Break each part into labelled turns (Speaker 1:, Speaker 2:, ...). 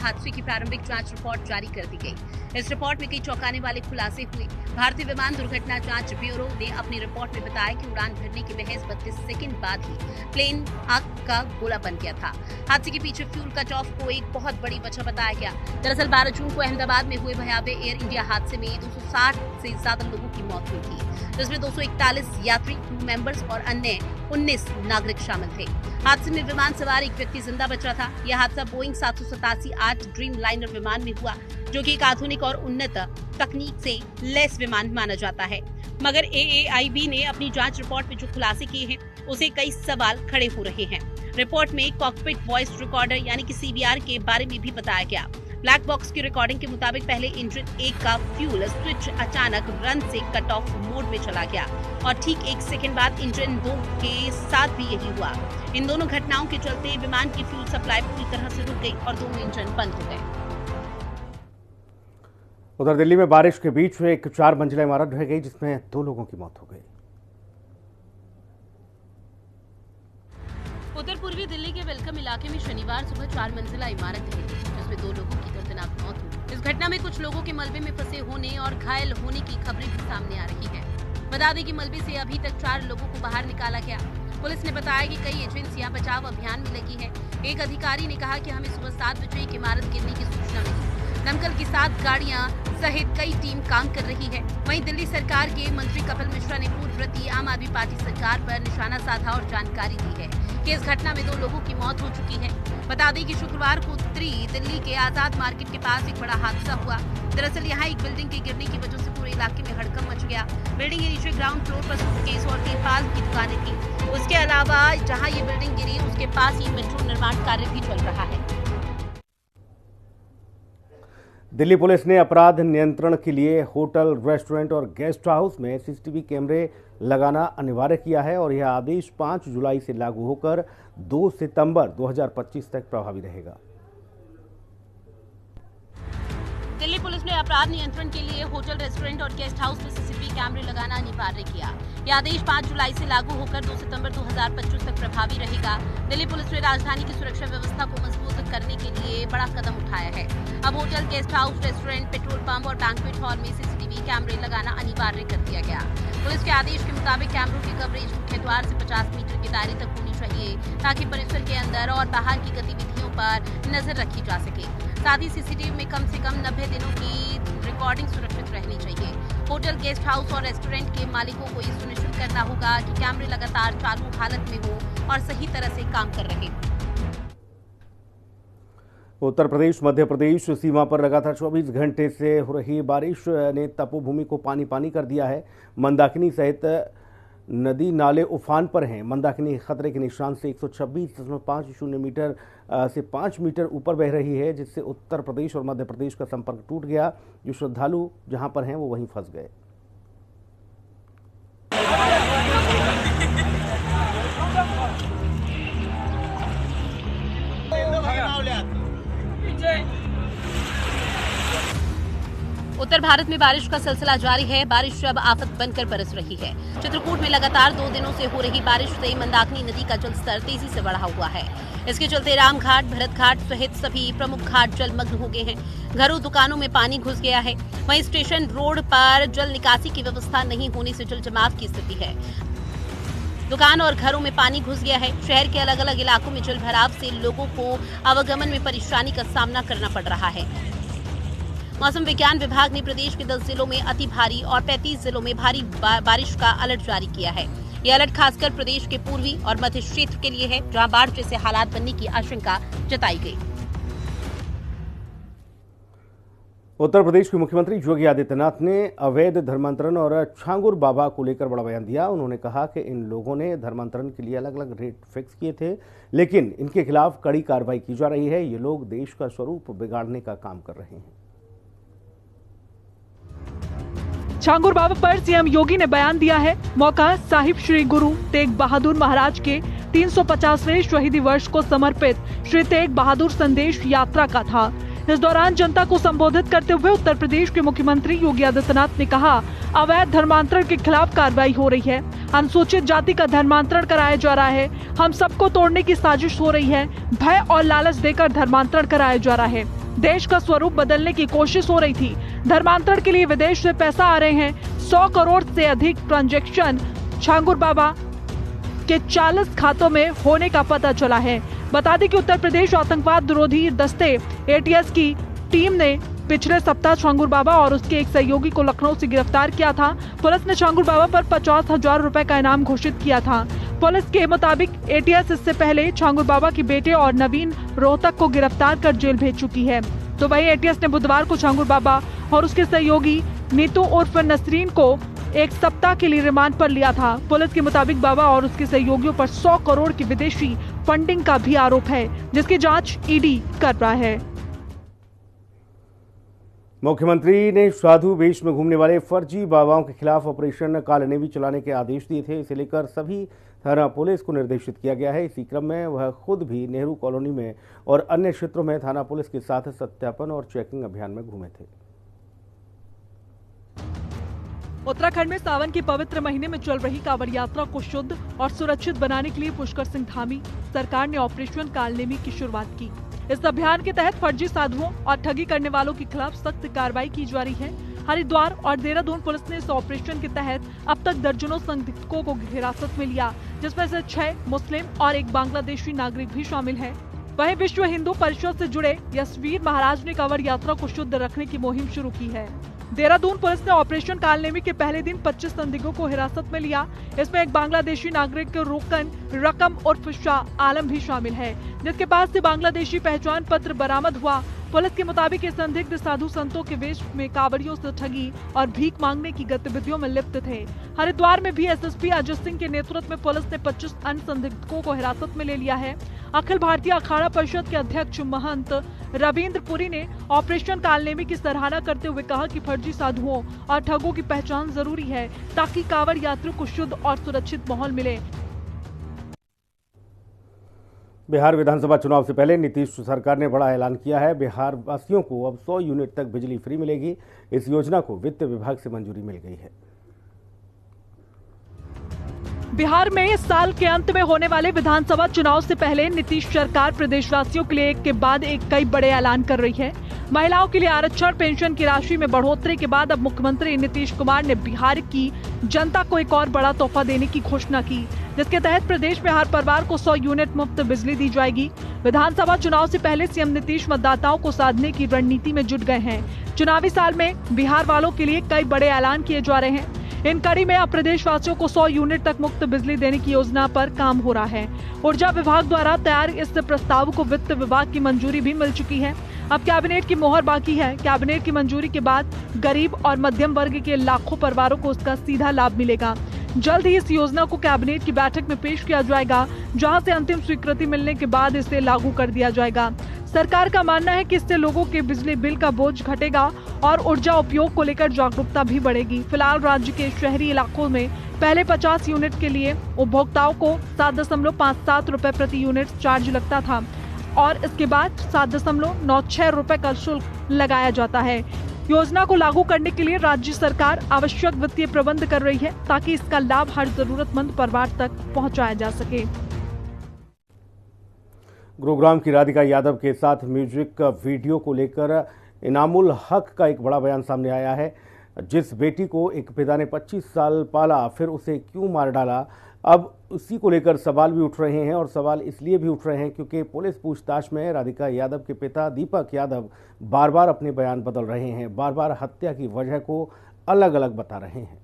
Speaker 1: हादसे की प्रारंभिक जांच रिपोर्ट जारी कर दी गई। इस रिपोर्ट में कई चौंकाने वाले खुलासे हुए। भारतीय विमान दुर्घटना जांच ब्यूरो ने अपनी रिपोर्ट में बताया कि उड़ान भरने के महज 32 सेकंड बाद ही प्लेन आग का गोला बन गया था। हादसे के पीछे फ्यूल कट ऑफ को एक बहुत बड़ी वजह बताया गया। दरअसल 12 जून को अहमदाबाद में हुए भयावह एयर इंडिया हादसे में 260 से ज्यादा लोगों की मौत हुई थी, जिसमें 241 यात्री, क्रू मेंबर्स और अन्य 19 नागरिक शामिल थे। हादसे में विमान सवार एक व्यक्ति जिंदा बचा था। यह हादसा बोइंग 787-8 ड्रीम लाइनर विमान में हुआ, जो कि एक आधुनिक और उन्नत तकनीक से लैस विमान माना जाता है। मगर AAIB ने अपनी जांच रिपोर्ट में जो खुलासे किए हैं, उसे कई सवाल खड़े हो रहे हैं। रिपोर्ट में कॉकपिट वॉइस रिकॉर्डर यानी कि CVR के बारे में भी बताया गया। ब्लैक बॉक्स की रिकॉर्डिंग के मुताबिक पहले इंजन 1 का फ्यूल स्विच अचानक रन से कट ऑफ मोड में चला गया और ठीक 1 सेकंड बाद इंजन 2 के साथ भी यही हुआ। इन दोनों घटनाओं के चलते विमान की फ्यूल सप्लाई पूरी तरह से रुक गई और दोनों इंजन बंद हो गए।
Speaker 2: उधर दिल्ली में बारिश के बीच एक 4 मंजिला इमारत ढह गई, जिसमें 2 लोगों की मौत हो गई।
Speaker 1: उत्तर पूर्वी दिल्ली के वेलकम इलाके में शनिवार सुबह 4 मंजिला इमारत ढह गई, जिसमें 2 लोगों की दर्दनाक मौत हुई। इस घटना में कुछ लोगों के मलबे में फंसे होने और घायल होने की खबरें भी सामने आ रही हैं। बता दें कि मलबे से अभी तक 4 लोगों को बाहर निकाला गया। पुलिस ने बताया कि कई एजेंसियां बचाव अभियान में लगी हैं। एक अधिकारी ने कहा कि हमें सुबह 7 बजे एक इमारत गिरने की सूचना मिली। दमकल की 7 गाड़ियां सहित कई टीम काम कर रही है। वहीं दिल्ली सरकार के मंत्री कपिल मिश्रा ने पूर्ववर्ती आम आदमी पार्टी सरकार पर निशाना साधा और जानकारी दी है कि इस घटना में 2 लोगों की मौत हो चुकी है। बता दें कि शुक्रवार को उत्तरी दिल्ली के आजाद मार्केट के पास एक बड़ा हादसा हुआ। दरअसल यहाँ एक बिल्डिंग के गिरने की वजह से पूरे इलाके में हड़कंप मच गया। बिल्डिंग के नीचे ग्राउंड फ्लोर पर सूटकेस और तिरपाल की दुकानें थी। उसके अलावा जहाँ ये बिल्डिंग गिरी, उसके पास ही मेट्रो निर्माण कार्य भी चल रहा है।
Speaker 2: दिल्ली पुलिस ने अपराध नियंत्रण के लिए होटल, रेस्टोरेंट और गेस्ट हाउस में CCTV कैमरे लगाना अनिवार्य किया है और यह आदेश 5 जुलाई से लागू होकर 2 सितंबर 2025 तक प्रभावी रहेगा।
Speaker 1: दिल्ली पुलिस ने अपराध नियंत्रण के लिए होटल, रेस्टोरेंट और गेस्ट हाउस में CCTV कैमरे लगाना अनिवार्य किया। यह आदेश 5 जुलाई से लागू होकर 2 सितंबर 2025 तक प्रभावी रहेगा। दिल्ली पुलिस ने राजधानी की सुरक्षा व्यवस्था को मजबूत करने के लिए बड़ा कदम उठाया है। अब hotel, guest house, restaurant, petrol pump और बैंक्वेट हॉल में CCTV कैमरे लगाना अनिवार्य कर दिया गया। पुलिस के आदेश के मुताबिक कैमरों की कवरेज मुख्य द्वार से 50 मीटर के दायरे तक होनी चाहिए, ताकि परिसर के अंदर और बाहर की गतिविधियों पर नजर रखी जा सके। साथ ही CCTV में कम से कम 90 दिनों की रिकॉर्डिंग सुरक्षित रहनी चाहिए। होटल, गेस्ट हाउस और रेस्टोरेंट के मालिकों को ये सुनिश्चित करना होगा कि कैमरे लगातार चालू हालत में हो और सही तरह से काम कर रहे हों।
Speaker 2: उत्तर प्रदेश मध्य प्रदेश सीमा पर लगातार 24 घंटे से हो रही बारिश ने तपोभूमि को पानी पानी कर दिया है। मंदाकिनी सहित नदी नाले उफान पर हैं। मंदाकिनी खतरे के निशान से 126.50 मीटर से 5 मीटर ऊपर बह रही है, जिससे उत्तर प्रदेश और मध्य प्रदेश का संपर्क टूट गया। जो श्रद्धालु जहां पर हैं वो वहीं फंस गए।
Speaker 1: उत्तर भारत में बारिश का सिलसिला जारी है। बारिश अब आफत बनकर बरस रही है। चित्रकूट में लगातार 2 दिनों से हो रही बारिश से मंदाकिनी नदी का जलस्तर तेजी से बढ़ा हुआ है। इसके चलते रामघाट, भरत घाट सहित सभी प्रमुख घाट जलमग्न हो गए हैं। घरों, दुकानों में पानी घुस गया है। वहीं स्टेशन रोड पर जल निकासी की व्यवस्था नहीं होने से जल जमाव की स्थिति है। दुकान और घरों में पानी घुस गया है। शहर के अलग अलग इलाकों में जल भराव से लोगों को आवागमन में परेशानी का सामना करना पड़ रहा है। मौसम विज्ञान विभाग ने प्रदेश के 10 जिलों में अति भारी और 35 जिलों में भारी बारिश का अलर्ट जारी किया है। यह अलर्ट खासकर प्रदेश के पूर्वी और मध्य क्षेत्र के लिए है, जहां बाढ़ जैसे हालात बनने की आशंका जताई गई।
Speaker 2: उत्तर प्रदेश के मुख्यमंत्री योगी आदित्यनाथ ने अवैध धर्मांतरण और छांगुर बाबा को लेकर बड़ा बयान दिया। उन्होंने कहा कि इन लोगों ने धर्मांतरण के लिए अलग अलग रेट फिक्स किए थे, लेकिन इनके खिलाफ कड़ी कार्रवाई की जा रही है। ये लोग देश का स्वरूप बिगाड़ने का काम कर रहे हैं।
Speaker 3: छांगुर बाबा पर सीएम योगी ने बयान दिया है। मौका साहिब श्री गुरु तेग बहादुर महाराज के 350वें शहीदी वर्ष को समर्पित श्री तेग बहादुर संदेश यात्रा का था। इस दौरान जनता को संबोधित करते हुए उत्तर प्रदेश के मुख्यमंत्री योगी आदित्यनाथ ने कहा, अवैध धर्मांतरण के खिलाफ कार्रवाई हो रही है। अनुसूचित जाति का धर्मांतरण कराया जा रहा है। हम सबको तोड़ने की साजिश हो रही है। भय और लालच देकर धर्मांतरण कराया जा रहा है। देश का स्वरूप बदलने की कोशिश हो रही थी। धर्मांतरण के लिए विदेश से पैसा आ रहे हैं। 100 करोड़ से अधिक ट्रांजैक्शन छांगुर बाबा के 40 खातों में होने का पता चला है। बता दें कि उत्तर प्रदेश आतंकवाद विरोधी दस्ते ATS की टीम ने पिछले सप्ताह छांगुर बाबा और उसके एक सहयोगी को लखनऊ से गिरफ्तार किया था। पुलिस ने छांगुर बाबा पर 50,000 रुपए का इनाम घोषित किया था। पुलिस के मुताबिक ATS इससे पहले छांगुर बाबा के बेटे और नवीन रोहतक को गिरफ्तार कर जेल भेज चुकी है। तो वहीं ATS ने बुधवार को छांगुर बाबा और उसके सहयोगी नीतू उर्फ नसरीन को एक सप्ताह के लिए रिमांड पर लिया था। पुलिस के मुताबिक बाबा और उसके सहयोगियों पर 100 करोड़ की विदेशी फंडिंग का भी आरोप है, जिसकी जांच ED कर रहा है।
Speaker 2: मुख्यमंत्री ने साधु वेश में घूमने वाले फर्जी बाबाओं के खिलाफ ऑपरेशन कालनेवी चलाने के आदेश दिए थे। इसे लेकर सभी थाना पुलिस को निर्देशित किया गया है। इसी क्रम में वह खुद भी नेहरू कॉलोनी में और अन्य क्षेत्रों में थाना पुलिस के साथ सत्यापन और चेकिंग अभियान में घूमे थे।
Speaker 3: उत्तराखंड में सावन के पवित्र महीने में चल रही कांवड़ यात्रा को शुद्ध और सुरक्षित बनाने के लिए पुष्कर सिंह धामी सरकार ने ऑपरेशन कालनेवी की शुरुआत की। इस अभियान के तहत फर्जी साधुओं और ठगी करने वालों के खिलाफ सख्त कार्रवाई की जा रही है। हरिद्वार और देहरादून पुलिस ने इस ऑपरेशन के तहत अब तक दर्जनों संदिग्धों को हिरासत में लिया, जिसमें से 6 मुस्लिम और एक बांग्लादेशी नागरिक भी शामिल है। वहीं विश्व हिंदू परिषद से जुड़े यशवीर महाराज ने कांवड़ यात्रा को शुद्ध रखने की मुहिम शुरू की है। देहरादून पुलिस ने ऑपरेशन कालनेवी के पहले दिन 25 संदिग्धों को हिरासत में लिया। इसमें एक बांग्लादेशी नागरिक रोकन रकम उर्फ शाह आलम भी शामिल है, जिसके पास से बांग्लादेशी पहचान पत्र बरामद हुआ। पुलिस के मुताबिक ये संदिग्ध साधु संतों के वेश में कांवड़ियों से ठगी और भीख मांगने की गतिविधियों में लिप्त थे। हरिद्वार में भी SSP अजय सिंह के नेतृत्व में पुलिस ने 25 अन्य संदिग्धों को हिरासत में ले लिया है। अखिल भारतीय अखाड़ा परिषद के अध्यक्ष महंत रविंद्र पुरी ने ऑपरेशन कालनेवी की सराहना करते हुए कहा कि फर्जी साधुओं और ठगों की पहचान जरूरी है, ताकि कांवड़ यात्रियों को शुद्ध और सुरक्षित माहौल मिले।
Speaker 2: बिहार विधानसभा चुनाव से पहले नीतीश सरकार ने बड़ा ऐलान किया है। बिहार वासियों को अब 100 यूनिट तक बिजली फ्री मिलेगी। इस योजना को वित्त विभाग से मंजूरी मिल गई है।
Speaker 3: बिहार में इस साल के अंत में होने वाले विधानसभा चुनाव से पहले नीतीश सरकार प्रदेशवासियों के लिए एक के बाद एक कई बड़े ऐलान कर रही है। महिलाओं के लिए आरक्षण, पेंशन की राशि में बढ़ोतरी के बाद अब मुख्यमंत्री नीतीश कुमार ने बिहार की जनता को एक और बड़ा तोहफा देने की घोषणा की, जिसके तहत प्रदेश में हर परिवार को 100 यूनिट मुफ्त बिजली दी जाएगी। विधानसभा चुनाव से पहले सीएम नीतीश मतदाताओं को साधने की रणनीति में जुट गए हैं। चुनावी साल में बिहार वालों के लिए कई बड़े ऐलान किए जा रहे हैं। इन कड़ी में अब प्रदेश वासियों को 100 यूनिट तक मुफ्त बिजली देने की योजना पर काम हो रहा है। ऊर्जा विभाग द्वारा तैयार इस प्रस्ताव को वित्त विभाग की मंजूरी भी मिल चुकी है। अब कैबिनेट की मोहर बाकी है। कैबिनेट की मंजूरी के बाद गरीब और मध्यम वर्ग के लाखों परिवारों को उसका सीधा लाभ मिलेगा। जल्द ही इस योजना को कैबिनेट की बैठक में पेश किया जाएगा, जहां से अंतिम स्वीकृति मिलने के बाद इसे लागू कर दिया जाएगा। सरकार का मानना है कि इससे लोगों के बिजली बिल का बोझ घटेगा और ऊर्जा उपयोग को लेकर जागरूकता भी बढ़ेगी। फिलहाल राज्य के शहरी इलाकों में पहले 50 यूनिट के लिए उपभोक्ताओं को 7.57 रुपए प्रति यूनिट चार्ज लगता था और इसके बाद 7.96 रुपए का शुल्क लगाया जाता है। योजना को लागू करने के लिए राज्य सरकार आवश्यक वित्तीय प्रबंध कर रही है, ताकि इसका लाभ हर जरूरतमंद परिवार तक पहुंचाया जा सके।
Speaker 2: गुरुग्राम की राधिका यादव के साथ म्यूजिक वीडियो को लेकर इनामुल हक का एक बड़ा बयान सामने आया है। जिस बेटी को एक पिता ने 25 साल पाला, फिर उसे क्यों मार डाला, अब उसी को लेकर सवाल भी उठ रहे हैं। और सवाल इसलिए भी उठ रहे हैं क्योंकि पुलिस पूछताछ में राधिका यादव के पिता दीपक यादव बार बार अपने बयान बदल रहे हैं, बार बार हत्या की वजह को अलग अलग बता रहे हैं।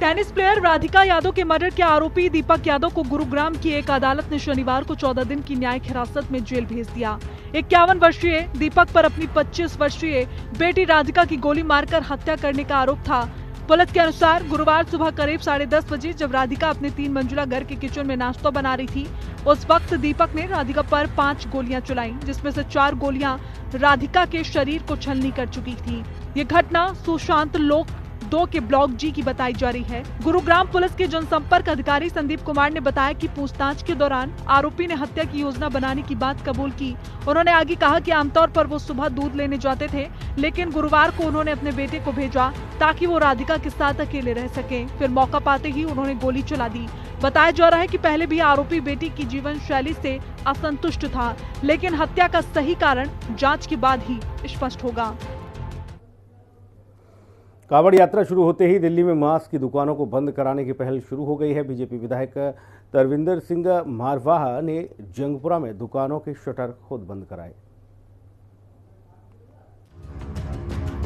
Speaker 3: टेनिस प्लेयर राधिका यादव के मर्डर के आरोपी दीपक यादव को गुरुग्राम की एक अदालत ने शनिवार को 14 दिन की न्यायिक हिरासत में जेल भेज दिया। 51 वर्षीय दीपक पर अपनी 25 वर्षीय बेटी राधिका की गोली मारकर हत्या करने का आरोप था। पुलिस के अनुसार गुरुवार सुबह करीब 10:30 बजे जब राधिका अपने 3 मंजिला घर के किचन में नाश्ता बना रही थी, उस वक्त दीपक ने राधिका पर 5 गोलियां चलाईं, जिसमें से 4 गोलियां राधिका के शरीर को छलनी कर चुकी थी। ये घटना सुशांत लोक 2 के ब्लॉक जी की बताई जा रही है। गुरुग्राम पुलिस के जनसंपर्क अधिकारी संदीप कुमार ने बताया कि पूछताछ के दौरान आरोपी ने हत्या की योजना बनाने की बात कबूल की। उन्होंने आगे कहा कि आमतौर पर वो सुबह दूध लेने जाते थे, लेकिन गुरुवार को उन्होंने अपने बेटे को भेजा ताकि वो राधिका के साथ अकेले रह सके। फिर मौका पाते ही उन्होंने गोली चला दी। बताया जा रहा है कि पहले भी आरोपी बेटी की जीवन शैली से असंतुष्ट था, लेकिन हत्या का सही कारण जांच के बाद ही स्पष्ट होगा।
Speaker 2: कांवड़ यात्रा शुरू होते ही दिल्ली में मांस की दुकानों को बंद कराने की पहल शुरू हो गई है। बीजेपी विधायक तरविंदर सिंह मारवाह ने जंगपुरा में दुकानों के शटर खुद बंद कराए।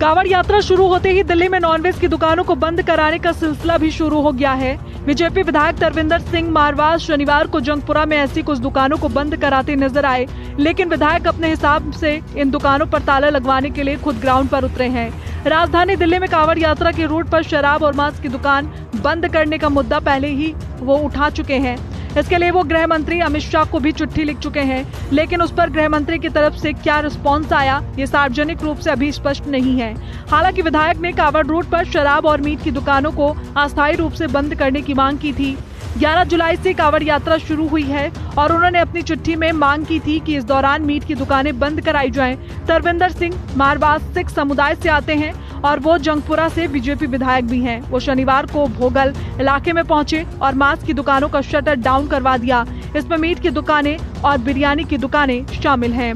Speaker 3: कांवड़ यात्रा शुरू होते ही दिल्ली में नॉनवेज की दुकानों को बंद कराने का सिलसिला भी शुरू हो गया है। बीजेपी विधायक तरविंदर सिंह मारवाह शनिवार को जंगपुरा में ऐसी कुछ दुकानों को बंद कराते नजर आए, लेकिन विधायक अपने हिसाब से इन दुकानों पर ताला लगवाने के लिए खुद ग्राउंड पर उतरे हैं। राजधानी दिल्ली में कांवड़ यात्रा के रूट पर शराब और मांस की दुकान बंद करने का मुद्दा पहले ही वो उठा चुके हैं। इसके लिए वो गृह मंत्री अमित शाह को भी चिट्ठी लिख चुके हैं, लेकिन उस पर गृह मंत्री की तरफ से क्या रिस्पॉन्स आया ये सार्वजनिक रूप से अभी स्पष्ट नहीं है। हालांकि विधायक ने कांवड़ रूट पर शराब और मीट की दुकानों को अस्थायी रूप से बंद करने की मांग की थी। 11 जुलाई से कांवड़ यात्रा शुरू हुई है और उन्होंने अपनी चिट्ठी में मांग की थी कि इस दौरान मीट की दुकानें बंद कराई जाएं। तरविंदर सिंह मारवाह सिख समुदाय से आते हैं और वो जंगपुरा से बीजेपी विधायक भी हैं। वो शनिवार को भोगल इलाके में पहुंचे और मांस की दुकानों का शटर डाउन करवा दिया। इसमें मीट की दुकानें और बिरयानी की दुकानें शामिल हैं।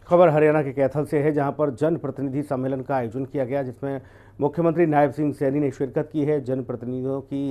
Speaker 2: खबर हरियाणा के कैथल से है, जहां पर जन प्रतिनिधि सम्मेलन का आयोजन किया गया, जिसमें मुख्यमंत्री नायब सिंह सैनी ने शिरकत की है। जन प्रतिनिधियों की